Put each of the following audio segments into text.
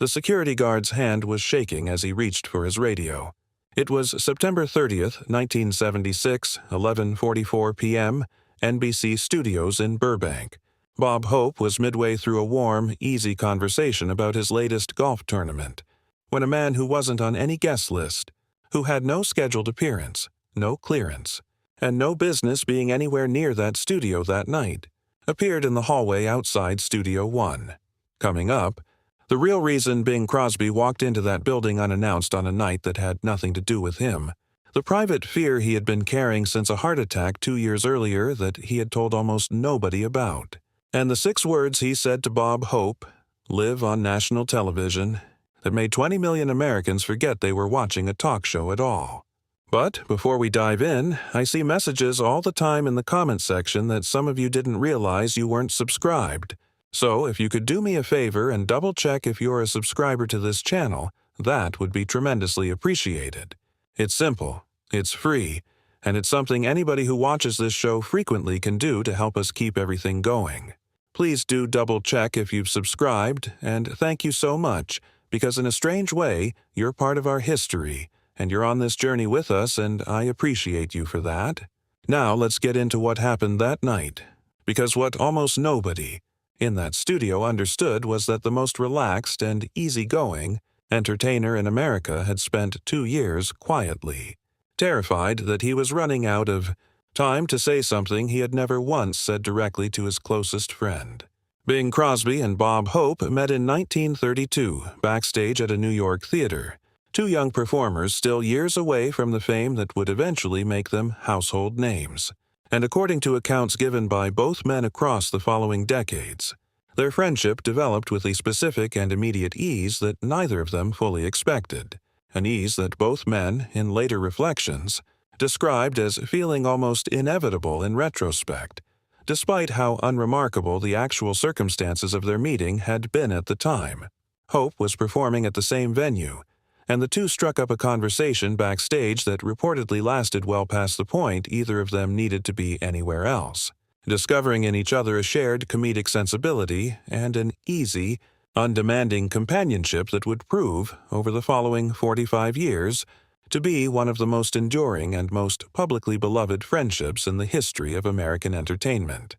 The security guard's hand was shaking as he reached for his radio. It was September 30th, 1976, 11:44 p.m., NBC Studios in Burbank. Bob Hope was midway through a warm, easy conversation about his latest golf tournament, when a man who wasn't on any guest list, who had no scheduled appearance, no clearance, and no business being anywhere near that studio that night, appeared in the hallway outside Studio 1. Coming up, the real reason Bing Crosby walked into that building unannounced on a night that had nothing to do with him, the private fear he had been carrying since a heart attack 2 years earlier that he had told almost nobody about, and the 6 words he said to Bob Hope, live on national television, that made 20 million Americans forget they were watching a talk show at all. But before we dive in, I see messages all the time in the comments section that some of you didn't realize you weren't subscribed. So if you could do me a favor and double-check if you're a subscriber to this channel, that would be tremendously appreciated. It's simple, it's free, and it's something anybody who watches this show frequently can do to help us keep everything going. Please do double-check if you've subscribed, and thank you so much, because in a strange way, you're part of our history, and you're on this journey with us, and I appreciate you for that. Now let's get into what happened that night, because what almost nobody in that studio understood was that the most relaxed and easygoing entertainer in America had spent 2 years quietly, terrified that he was running out of time to say something he had never once said directly to his closest friend. Bing Crosby and Bob Hope met in 1932, backstage at a New York theater, 2 young performers still years away from the fame that would eventually make them household names. And according to accounts given by both men across the following decades, their friendship developed with a specific and immediate ease that neither of them fully expected, an ease that both men, in later reflections, described as feeling almost inevitable in retrospect, despite how unremarkable the actual circumstances of their meeting had been at the time. Hope was performing at the same venue, and the two struck up a conversation backstage that reportedly lasted well past the point either of them needed to be anywhere else, discovering in each other a shared comedic sensibility and an easy, undemanding companionship that would prove, over the following 45 years, to be one of the most enduring and most publicly beloved friendships in the history of American entertainment.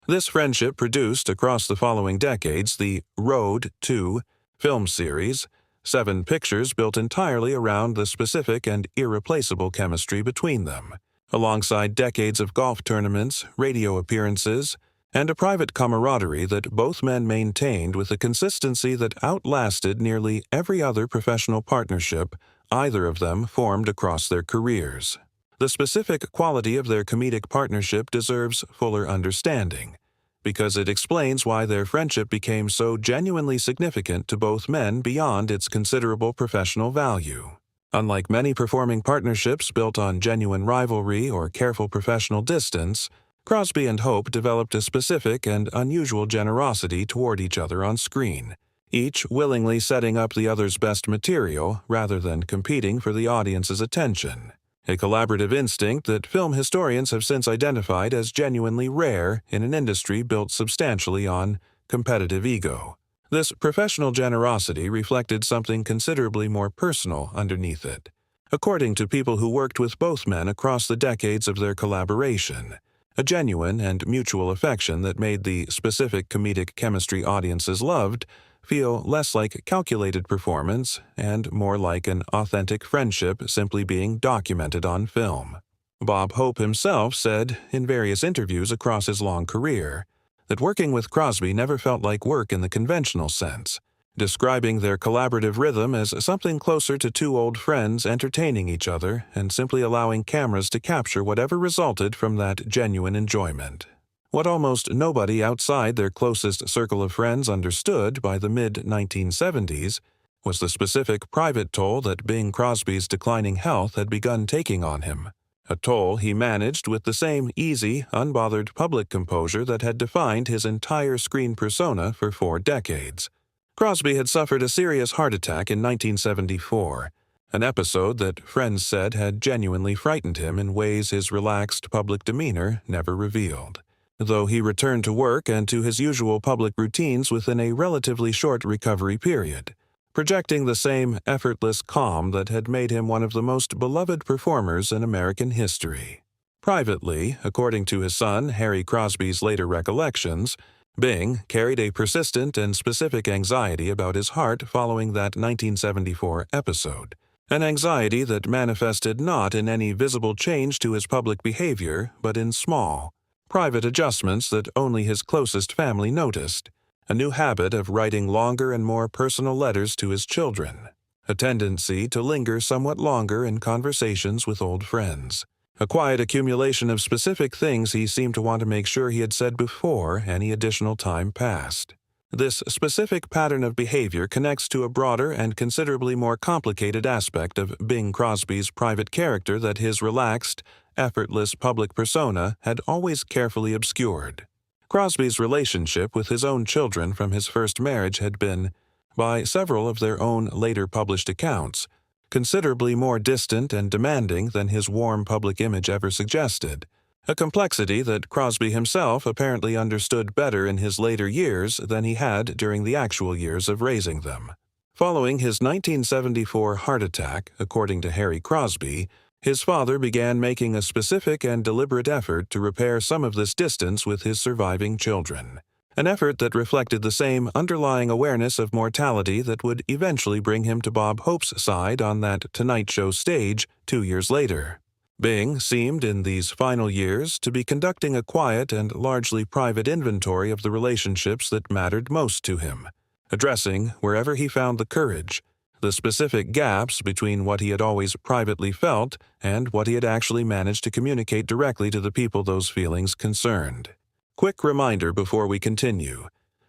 This friendship produced, across the following decades, the Road to film series, 7 pictures built entirely around the specific and irreplaceable chemistry between them, alongside decades of golf tournaments, radio appearances, and a private camaraderie that both men maintained with a consistency that outlasted nearly every other professional partnership either of them formed across their careers. The specific quality of their comedic partnership deserves fuller understanding, because it explains why their friendship became so genuinely significant to both men beyond its considerable professional value. Unlike many performing partnerships built on genuine rivalry or careful professional distance, Crosby and Hope developed a specific and unusual generosity toward each other on screen, each willingly setting up the other's best material rather than competing for the audience's attention. A collaborative instinct that film historians have since identified as genuinely rare in an industry built substantially on competitive ego. This professional generosity reflected something considerably more personal underneath it. According to people who worked with both men across the decades of their collaboration, a genuine and mutual affection that made the specific comedic chemistry audiences loved feel less like calculated performance and more like an authentic friendship simply being documented on film. Bob Hope himself said, in various interviews across his long career, that working with Crosby never felt like work in the conventional sense, describing their collaborative rhythm as something closer to 2 old friends entertaining each other and simply allowing cameras to capture whatever resulted from that genuine enjoyment. What almost nobody outside their closest circle of friends understood by the mid-1970s was the specific private toll that Bing Crosby's declining health had begun taking on him, a toll he managed with the same easy, unbothered public composure that had defined his entire screen persona for 4 decades. Crosby had suffered a serious heart attack in 1974, an episode that friends said had genuinely frightened him in ways his relaxed public demeanor never revealed. Though he returned to work and to his usual public routines within a relatively short recovery period, projecting the same effortless calm that had made him one of the most beloved performers in American history. Privately, according to his son Harry Crosby's later recollections, Bing carried a persistent and specific anxiety about his heart following that 1974 episode, an anxiety that manifested not in any visible change to his public behavior, but in small, private adjustments that only his closest family noticed, a new habit of writing longer and more personal letters to his children, a tendency to linger somewhat longer in conversations with old friends, a quiet accumulation of specific things he seemed to want to make sure he had said before any additional time passed. This specific pattern of behavior connects to a broader and considerably more complicated aspect of Bing Crosby's private character that his relaxed, effortless public persona had always carefully obscured. Crosby's relationship with his own children from his first marriage had been, by several of their own later published accounts, considerably more distant and demanding than his warm public image ever suggested, a complexity that Crosby himself apparently understood better in his later years than he had during the actual years of raising them. Following his 1974 heart attack, according to Harry Crosby, his father began making a specific and deliberate effort to repair some of this distance with his surviving children, an effort that reflected the same underlying awareness of mortality that would eventually bring him to Bob Hope's side on that Tonight Show stage 2 years later. Bing seemed in these final years to be conducting a quiet and largely private inventory of the relationships that mattered most to him, addressing, wherever he found the courage, the specific gaps between what he had always privately felt and what he had actually managed to communicate directly to the people those feelings concerned. Quick reminder before we continue,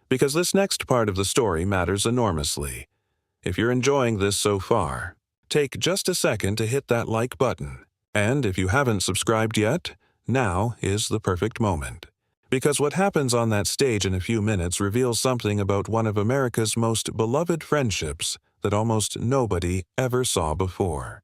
because this next part of the story matters enormously. If you're enjoying this so far, take just a second to hit that like button. And if you haven't subscribed yet, now is the perfect moment. Because what happens on that stage in a few minutes reveals something about one of America's most beloved friendships that almost nobody ever saw before.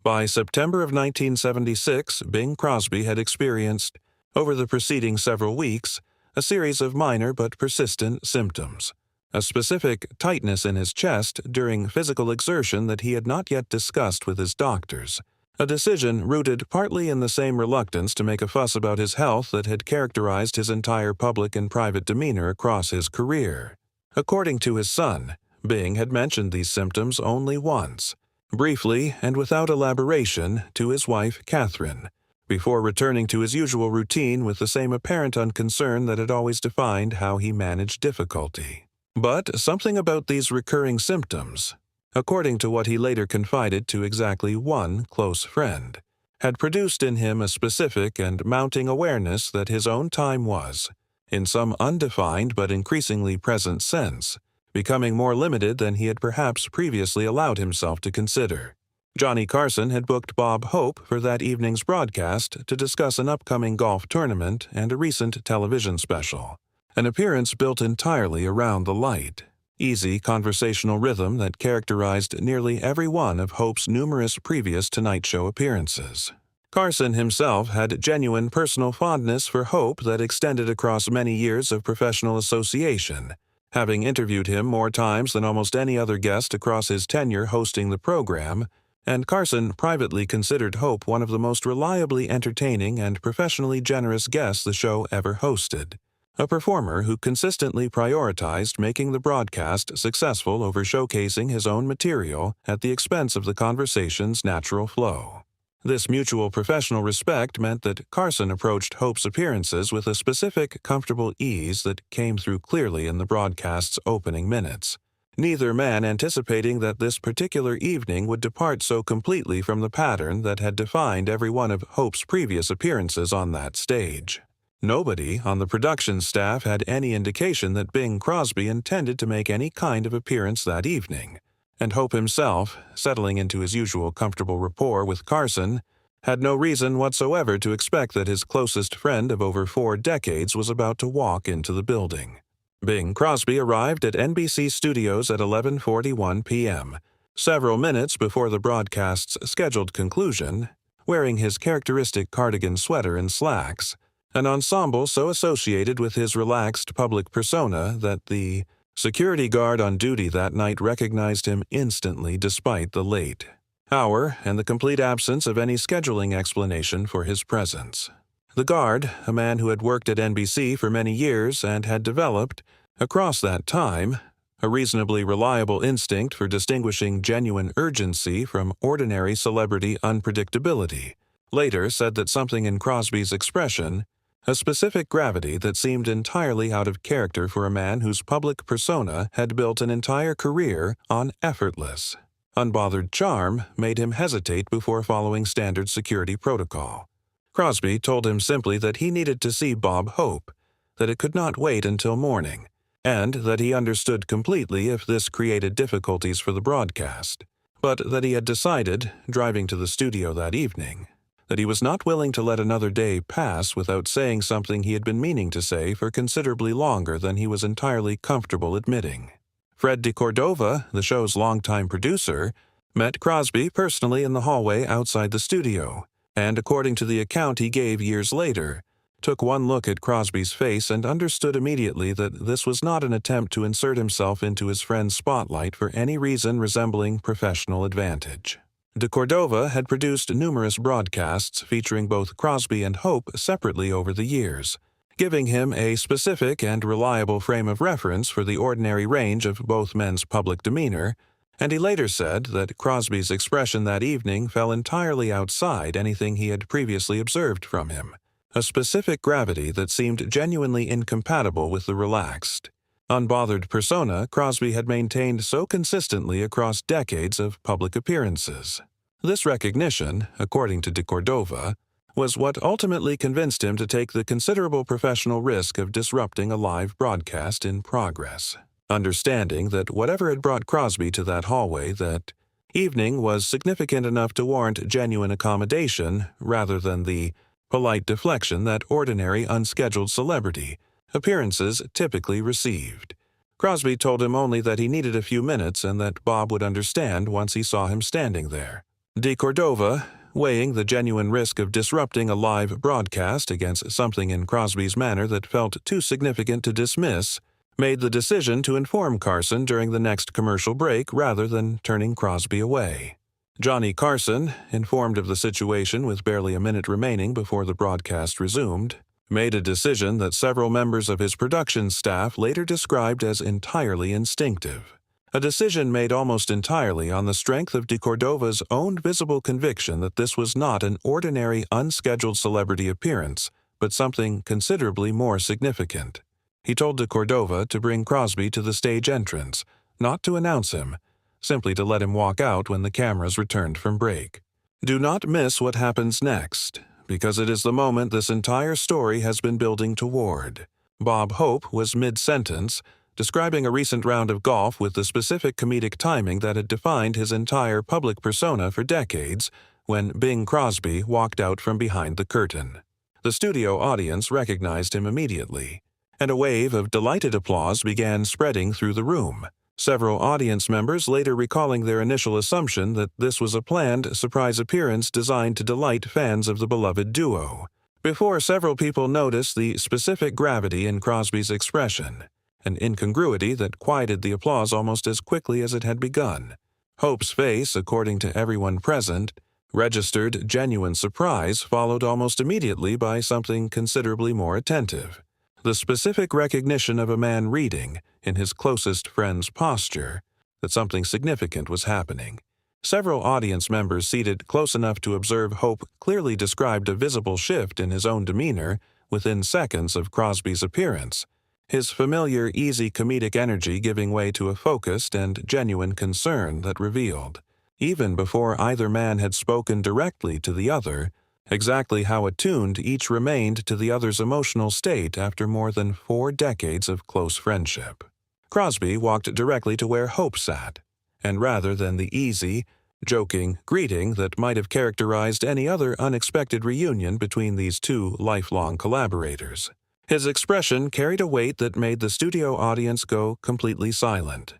By September of 1976, Bing Crosby had experienced, over the preceding several weeks, a series of minor but persistent symptoms, a specific tightness in his chest during physical exertion that he had not yet discussed with his doctors, a decision rooted partly in the same reluctance to make a fuss about his health that had characterized his entire public and private demeanor across his career. According to his son, Bing had mentioned these symptoms only once, briefly and without elaboration, to his wife, Catherine, before returning to his usual routine with the same apparent unconcern that had always defined how he managed difficulty. But something about these recurring symptoms, according to what he later confided to exactly one close friend, had produced in him a specific and mounting awareness that his own time was, in some undefined but increasingly present sense, becoming more limited than he had perhaps previously allowed himself to consider. Johnny Carson had booked Bob Hope for that evening's broadcast to discuss an upcoming golf tournament and a recent television special, an appearance built entirely around the light, easy conversational rhythm that characterized nearly every one of Hope's numerous previous Tonight Show appearances. Carson himself had genuine personal fondness for Hope that extended across many years of professional association, having interviewed him more times than almost any other guest across his tenure hosting the program, and Carson privately considered Hope one of the most reliably entertaining and professionally generous guests the show ever hosted, a performer who consistently prioritized making the broadcast successful over showcasing his own material at the expense of the conversation's natural flow. This mutual professional respect meant that Carson approached Hope's appearances with a specific, comfortable ease that came through clearly in the broadcast's opening minutes, neither man anticipating that this particular evening would depart so completely from the pattern that had defined every one of Hope's previous appearances on that stage. Nobody on the production staff had any indication that Bing Crosby intended to make any kind of appearance that evening, and Hope himself, settling into his usual comfortable rapport with Carson, had no reason whatsoever to expect that his closest friend of over 4 decades was about to walk into the building. Bing Crosby arrived at NBC Studios at 11:41 p.m., several minutes before the broadcast's scheduled conclusion, wearing his characteristic cardigan sweater and slacks, an ensemble so associated with his relaxed public persona that the Security guard on duty that night recognized him instantly despite the late hour and the complete absence of any scheduling explanation for his presence. The guard, a man who had worked at NBC for many years and had developed, across that time, a reasonably reliable instinct for distinguishing genuine urgency from ordinary celebrity unpredictability, later said that something in Crosby's expression, a specific gravity that seemed entirely out of character for a man whose public persona had built an entire career on effortless, unbothered charm, made him hesitate before following standard security protocol. Crosby told him simply that he needed to see Bob Hope, that it could not wait until morning, and that he understood completely if this created difficulties for the broadcast, but that he had decided, driving to the studio that evening, that he was not willing to let another day pass without saying something he had been meaning to say for considerably longer than he was entirely comfortable admitting. Fred DeCordova, the show's longtime producer, met Crosby personally in the hallway outside the studio, and according to the account he gave years later, took one look at Crosby's face and understood immediately that this was not an attempt to insert himself into his friend's spotlight for any reason resembling professional advantage. DeCordova had produced numerous broadcasts featuring both Crosby and Hope separately over the years, giving him a specific and reliable frame of reference for the ordinary range of both men's public demeanor, and he later said that Crosby's expression that evening fell entirely outside anything he had previously observed from him, a specific gravity that seemed genuinely incompatible with the relaxed, unbothered persona Crosby had maintained so consistently across decades of public appearances. This recognition, according to DeCordova, was what ultimately convinced him to take the considerable professional risk of disrupting a live broadcast in progress, understanding that whatever had brought Crosby to that hallway that evening was significant enough to warrant genuine accommodation rather than the polite deflection that ordinary unscheduled celebrity appearances typically received. Crosby told him only that he needed a few minutes and that Bob would understand once he saw him standing there. DeCordova, weighing the genuine risk of disrupting a live broadcast against something in Crosby's manner that felt too significant to dismiss, made the decision to inform Carson during the next commercial break rather than turning Crosby away. Johnny Carson, informed of the situation with barely a minute remaining before the broadcast resumed, made a decision that several members of his production staff later described as entirely instinctive, a decision made almost entirely on the strength of DeCordova's own visible conviction that this was not an ordinary unscheduled celebrity appearance, but something considerably more significant. He told DeCordova to bring Crosby to the stage entrance, not to announce him, simply to let him walk out when the cameras returned from break. Do not miss what happens next, because it is the moment this entire story has been building toward. Bob Hope was mid-sentence, describing a recent round of golf with the specific comedic timing that had defined his entire public persona for decades, when Bing Crosby walked out from behind the curtain. The studio audience recognized him immediately, and a wave of delighted applause began spreading through the room, several audience members later recalling their initial assumption that this was a planned surprise appearance designed to delight fans of the beloved duo, before several people noticed the specific gravity in Crosby's expression, an incongruity that quieted the applause almost as quickly as it had begun. Hope's face, according to everyone present, registered genuine surprise followed almost immediately by something considerably more attentive. The specific recognition of a man reading, in his closest friend's posture, that something significant was happening. Several audience members seated close enough to observe Hope clearly described a visible shift in his own demeanor within seconds of Crosby's appearance, his familiar, easy comedic energy giving way to a focused and genuine concern that revealed, even before either man had spoken directly to the other, exactly how attuned each remained to the other's emotional state after more than 4 decades of close friendship. Crosby walked directly to where Hope sat, and rather than the easy, joking greeting that might have characterized any other unexpected reunion between these two lifelong collaborators, his expression carried a weight that made the studio audience go completely silent.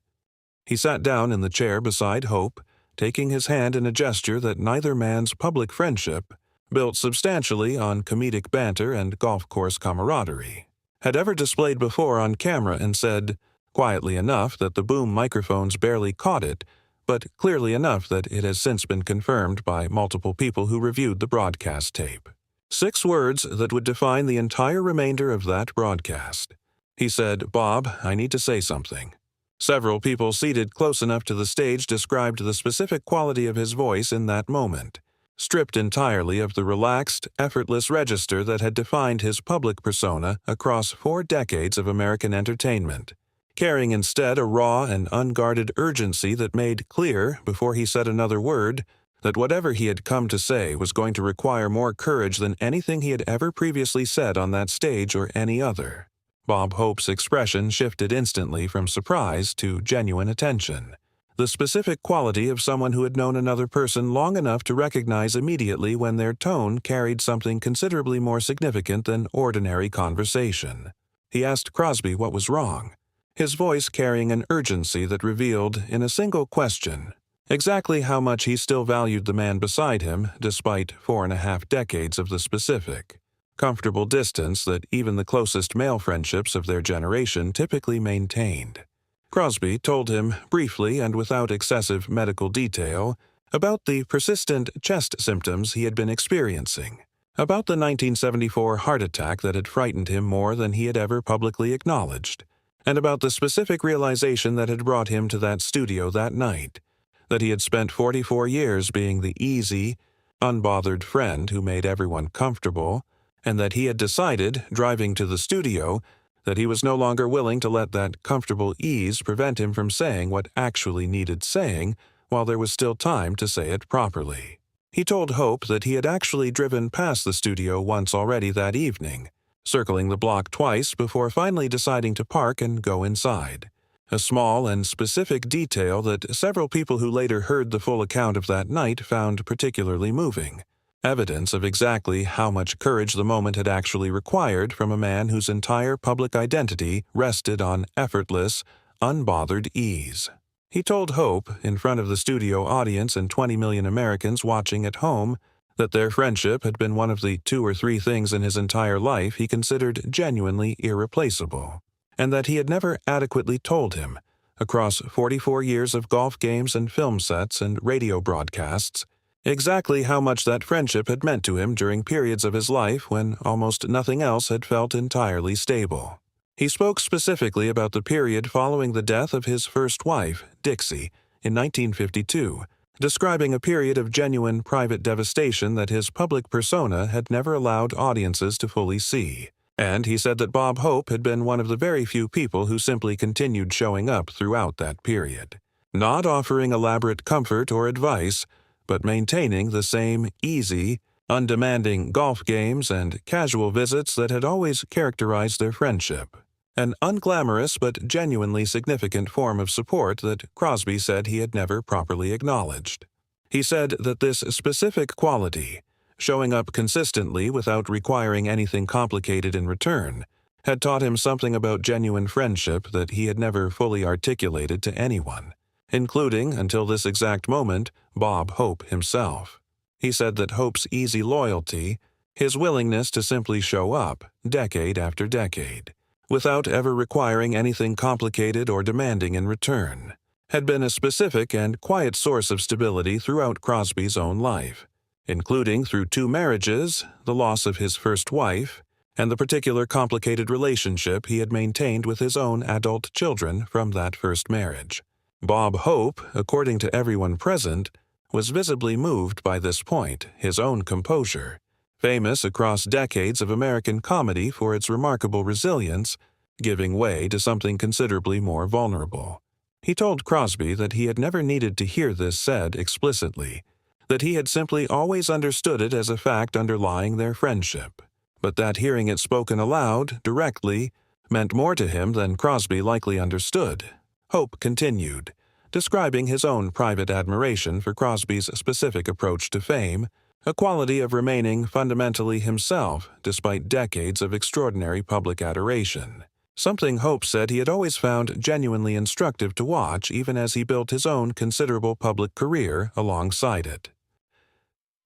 He sat down in the chair beside Hope, taking his hand in a gesture that neither man's public friendship, built substantially on comedic banter and golf course camaraderie, had ever displayed before on camera, and said, quietly enough that the boom microphones barely caught it, but clearly enough that it has since been confirmed by multiple people who reviewed the broadcast tape. 6 words that would define the entire remainder of that broadcast. He said, "Bob, I need to say something." Several people seated close enough to the stage described the specific quality of his voice in that moment, stripped entirely of the relaxed, effortless register that had defined his public persona across 4 decades of American entertainment, carrying instead a raw and unguarded urgency that made clear, before he said another word, that whatever he had come to say was going to require more courage than anything he had ever previously said on that stage or any other. Bob Hope's expression shifted instantly from surprise to genuine attention, the specific quality of someone who had known another person long enough to recognize immediately when their tone carried something considerably more significant than ordinary conversation. He asked Crosby what was wrong, his voice carrying an urgency that revealed, in a single question, exactly how much he still valued the man beside him despite 4.5 decades of the specific, comfortable distance that even the closest male friendships of their generation typically maintained. Crosby told him, briefly and without excessive medical detail, about the persistent chest symptoms he had been experiencing, about the 1974 heart attack that had frightened him more than he had ever publicly acknowledged, and about the specific realization that had brought him to that studio that night, that he had spent 44 years being the easy, unbothered friend who made everyone comfortable, and that he had decided, driving to the studio, that he was no longer willing to let that comfortable ease prevent him from saying what actually needed saying while there was still time to say it properly. He told Hope that he had actually driven past the studio once already that evening, circling the block twice before finally deciding to park and go inside. A small and specific detail that several people who later heard the full account of that night found particularly moving. Evidence of exactly how much courage the moment had actually required from a man whose entire public identity rested on effortless, unbothered ease. He told Hope, in front of the studio audience and 20 million Americans watching at home, that their friendship had been one of the 2 or 3 things in his entire life he considered genuinely irreplaceable, and that he had never adequately told him, across 44 years of golf games and film sets and radio broadcasts, exactly how much that friendship had meant to him during periods of his life when almost nothing else had felt entirely stable. He spoke specifically about the period following the death of his first wife, Dixie, in 1952, describing a period of genuine private devastation that his public persona had never allowed audiences to fully see. And he said that Bob Hope had been one of the very few people who simply continued showing up throughout that period, not offering elaborate comfort or advice, but maintaining the same easy, undemanding golf games and casual visits that had always characterized their friendship, an unglamorous but genuinely significant form of support that Crosby said he had never properly acknowledged. He said that this specific quality, showing up consistently without requiring anything complicated in return, had taught him something about genuine friendship that he had never fully articulated to anyone, including, until this exact moment, Bob Hope himself. He said that Hope's easy loyalty, his willingness to simply show up, decade after decade, without ever requiring anything complicated or demanding in return, had been a specific and quiet source of stability throughout Crosby's own life, including through 2 marriages, the loss of his first wife, and the particular complicated relationship he had maintained with his own adult children from that first marriage. Bob Hope, according to everyone present, was visibly moved by this point, his own composure, famous across decades of American comedy for its remarkable resilience, giving way to something considerably more vulnerable. He told Crosby that he had never needed to hear this said explicitly, that he had simply always understood it as a fact underlying their friendship, but that hearing it spoken aloud, directly, meant more to him than Crosby likely understood. Hope continued, describing his own private admiration for Crosby's specific approach to fame, a quality of remaining fundamentally himself despite decades of extraordinary public adoration, something Hope said he had always found genuinely instructive to watch even as he built his own considerable public career alongside it.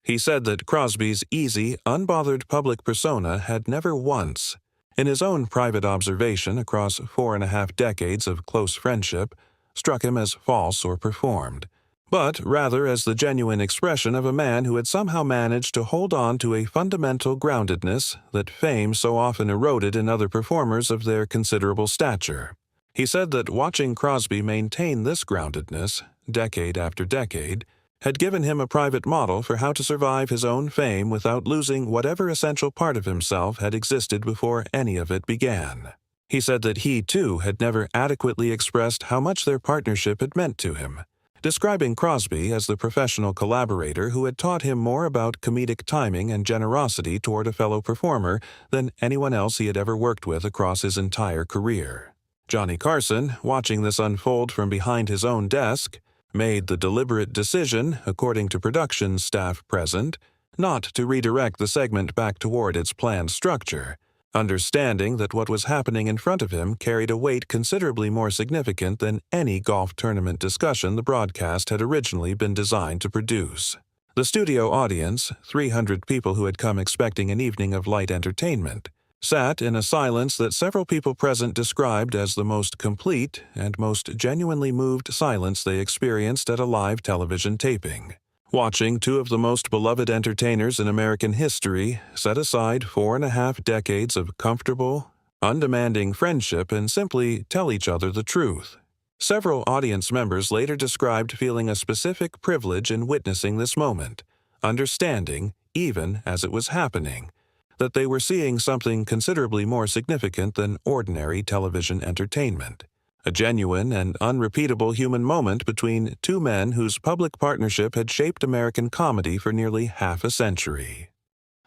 He said that Crosby's easy, unbothered public persona had never once, in his own private observation across 4.5 decades of close friendship, struck him as false or performed, but rather as the genuine expression of a man who had somehow managed to hold on to a fundamental groundedness that fame so often eroded in other performers of their considerable stature. He said that watching Crosby maintain this groundedness, decade after decade, had given him a private model for how to survive his own fame without losing whatever essential part of himself had existed before any of it began. He said that he, too, had never adequately expressed how much their partnership had meant to him, describing Crosby as the professional collaborator who had taught him more about comedic timing and generosity toward a fellow performer than anyone else he had ever worked with across his entire career. Johnny Carson, watching this unfold from behind his own desk, made the deliberate decision, according to production staff present, not to redirect the segment back toward its planned structure, understanding that what was happening in front of him carried a weight considerably more significant than any golf tournament discussion the broadcast had originally been designed to produce. The studio audience, 300 people who had come expecting an evening of light entertainment, sat in a silence that several people present described as the most complete and most genuinely moved silence they experienced at a live television taping. Watching two of the most beloved entertainers in American history set aside 4.5 decades of comfortable, undemanding friendship and simply tell each other the truth. Several audience members later described feeling a specific privilege in witnessing this moment, understanding, even as it was happening, that they were seeing something considerably more significant than ordinary television entertainment, a genuine and unrepeatable human moment between two men whose public partnership had shaped American comedy for nearly half a century.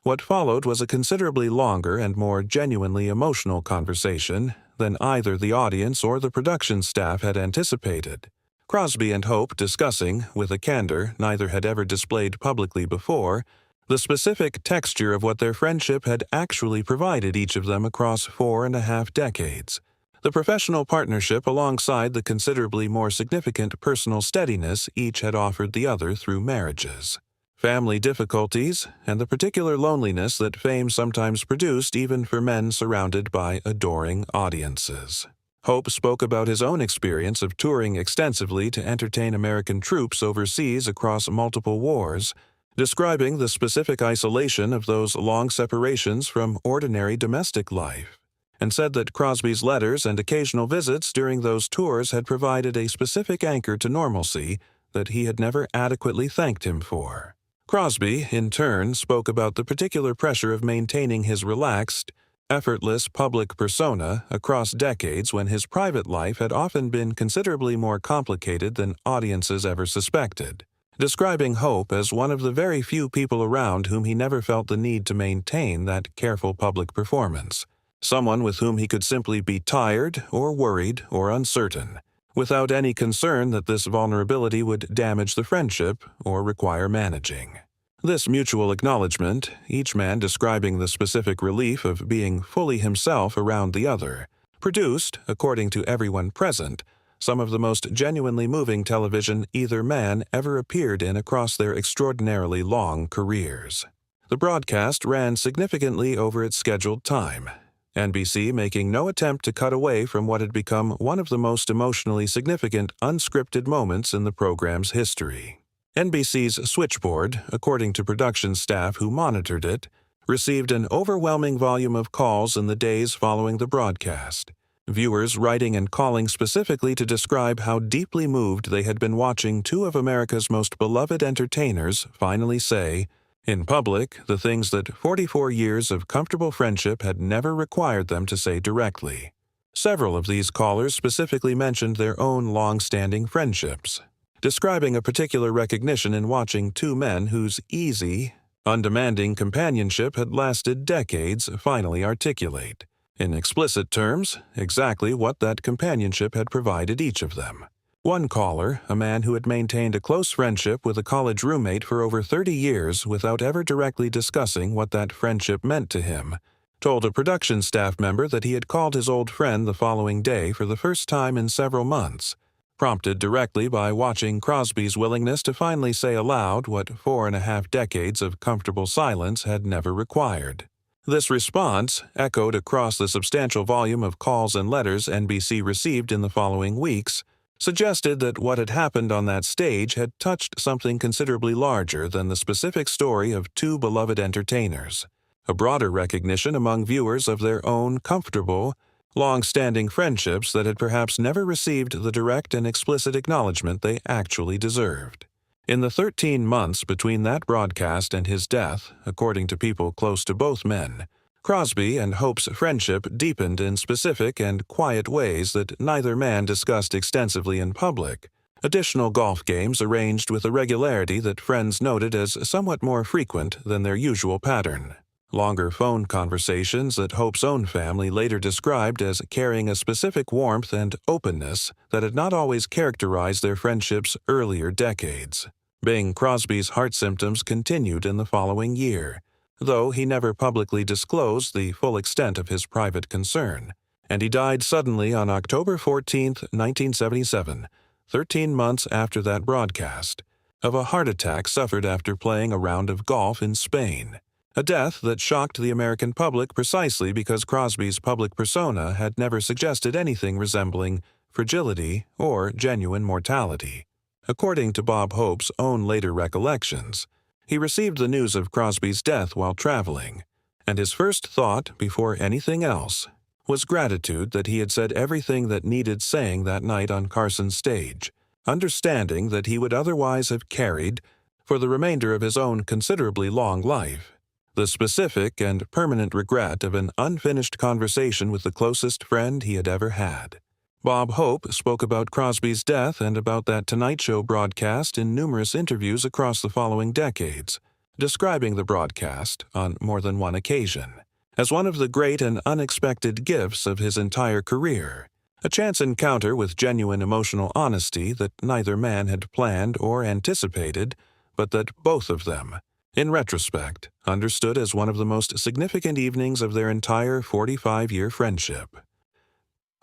What followed was a considerably longer and more genuinely emotional conversation than either the audience or the production staff had anticipated. Crosby and Hope discussing, with a candor neither had ever displayed publicly before, the specific texture of what their friendship had actually provided each of them across 4.5 decades, the professional partnership alongside the considerably more significant personal steadiness each had offered the other through marriages, family difficulties, and the particular loneliness that fame sometimes produced even for men surrounded by adoring audiences. Hope spoke about his own experience of touring extensively to entertain American troops overseas across multiple wars, describing the specific isolation of those long separations from ordinary domestic life, and said that Crosby's letters and occasional visits during those tours had provided a specific anchor to normalcy that he had never adequately thanked him for. Crosby, in turn, spoke about the particular pressure of maintaining his relaxed, effortless public persona across decades when his private life had often been considerably more complicated than audiences ever suspected, describing Hope as one of the very few people around whom he never felt the need to maintain that careful public performance, someone with whom he could simply be tired or worried or uncertain, without any concern that this vulnerability would damage the friendship or require managing. This mutual acknowledgement, each man describing the specific relief of being fully himself around the other, produced, according to everyone present, some of the most genuinely moving television either man ever appeared in across their extraordinarily long careers. The broadcast ran significantly over its scheduled time, NBC making no attempt to cut away from what had become one of the most emotionally significant unscripted moments in the program's history. NBC's switchboard, according to production staff who monitored it, received an overwhelming volume of calls in the days following the broadcast, viewers writing and calling specifically to describe how deeply moved they had been watching two of America's most beloved entertainers finally say, in public, the things that 44 years of comfortable friendship had never required them to say directly. Several of these callers specifically mentioned their own long-standing friendships, describing a particular recognition in watching two men whose easy, undemanding companionship had lasted decades finally articulate, in explicit terms, exactly what that companionship had provided each of them. One caller, a man who had maintained a close friendship with a college roommate for over 30 years without ever directly discussing what that friendship meant to him, told a production staff member that he had called his old friend the following day for the first time in several months, prompted directly by watching Crosby's willingness to finally say aloud what 4.5 decades of comfortable silence had never required. This response, echoed across the substantial volume of calls and letters NBC received in the following weeks, suggested that what had happened on that stage had touched something considerably larger than the specific story of two beloved entertainers, a broader recognition among viewers of their own comfortable, long-standing friendships that had perhaps never received the direct and explicit acknowledgement they actually deserved. In the 13 months between that broadcast and his death, according to people close to both men, Crosby and Hope's friendship deepened in specific and quiet ways that neither man discussed extensively in public. Additional golf games arranged with a regularity that friends noted as somewhat more frequent than their usual pattern. Longer phone conversations that Hope's own family later described as carrying a specific warmth and openness that had not always characterized their friendship's earlier decades. Bing Crosby's heart symptoms continued in the following year, though he never publicly disclosed the full extent of his private concern, and he died suddenly on October 14, 1977, 13 months after that broadcast, of a heart attack suffered after playing a round of golf in Spain, a death that shocked the American public precisely because Crosby's public persona had never suggested anything resembling fragility or genuine mortality. According to Bob Hope's own later recollections, he received the news of Crosby's death while traveling, and his first thought, before anything else, was gratitude that he had said everything that needed saying that night on Carson's stage, understanding that he would otherwise have carried, for the remainder of his own considerably long life, the specific and permanent regret of an unfinished conversation with the closest friend he had ever had. Bob Hope spoke about Crosby's death and about that Tonight Show broadcast in numerous interviews across the following decades, describing the broadcast, on more than one occasion, as one of the great and unexpected gifts of his entire career, a chance encounter with genuine emotional honesty that neither man had planned or anticipated, but that both of them, in retrospect, understood as one of the most significant evenings of their entire 45-year friendship.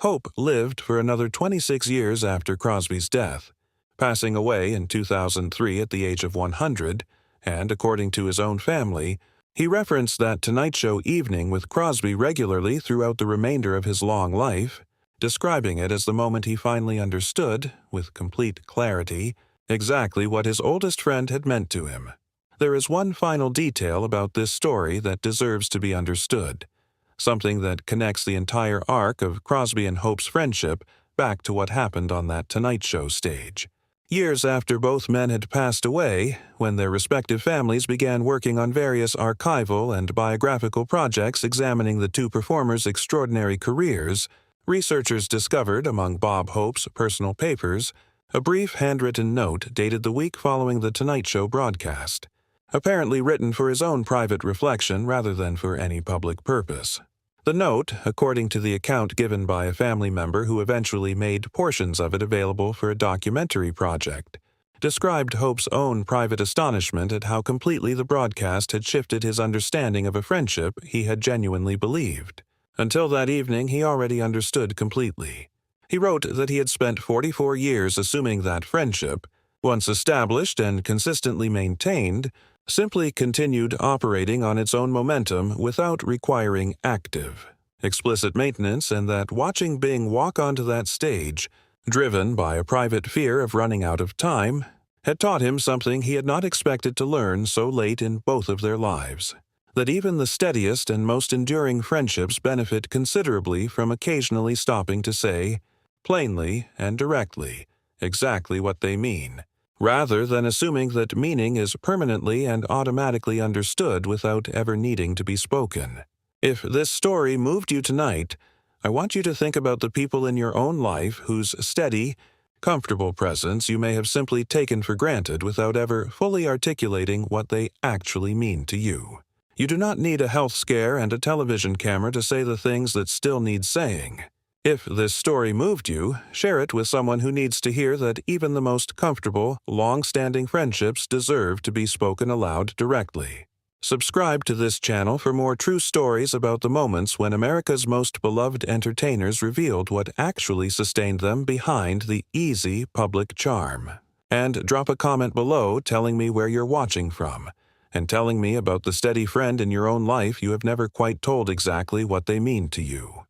Hope lived for another 26 years after Crosby's death, passing away in 2003 at the age of 100, and according to his own family, he referenced that Tonight Show evening with Crosby regularly throughout the remainder of his long life, describing it as the moment he finally understood, with complete clarity, exactly what his oldest friend had meant to him. There is one final detail about this story that deserves to be understood, something that connects the entire arc of Crosby and Hope's friendship back to what happened on that Tonight Show stage. Years after both men had passed away, when their respective families began working on various archival and biographical projects examining the two performers' extraordinary careers, researchers discovered among Bob Hope's personal papers a brief handwritten note dated the week following the Tonight Show broadcast, apparently written for his own private reflection rather than for any public purpose. The note, according to the account given by a family member who eventually made portions of it available for a documentary project, described Hope's own private astonishment at how completely the broadcast had shifted his understanding of a friendship he had genuinely believed. Until that evening, he already understood completely. He wrote that he had spent 44 years assuming that friendship, once established and consistently maintained, simply continued operating on its own momentum without requiring active, explicit maintenance, and that watching Bing walk onto that stage, driven by a private fear of running out of time, had taught him something he had not expected to learn so late in both of their lives, that even the steadiest and most enduring friendships benefit considerably from occasionally stopping to say, plainly and directly, exactly what they mean, rather than assuming that meaning is permanently and automatically understood without ever needing to be spoken. If this story moved you tonight, I want you to think about the people in your own life whose steady, comfortable presence you may have simply taken for granted without ever fully articulating what they actually mean to you. You do not need a health scare and a television camera to say the things that still need saying. If this story moved you, share it with someone who needs to hear that even the most comfortable, long-standing friendships deserve to be spoken aloud directly. Subscribe to this channel for more true stories about the moments when America's most beloved entertainers revealed what actually sustained them behind the easy public charm. And drop a comment below telling me where you're watching from, and telling me about the steady friend in your own life you have never quite told exactly what they mean to you.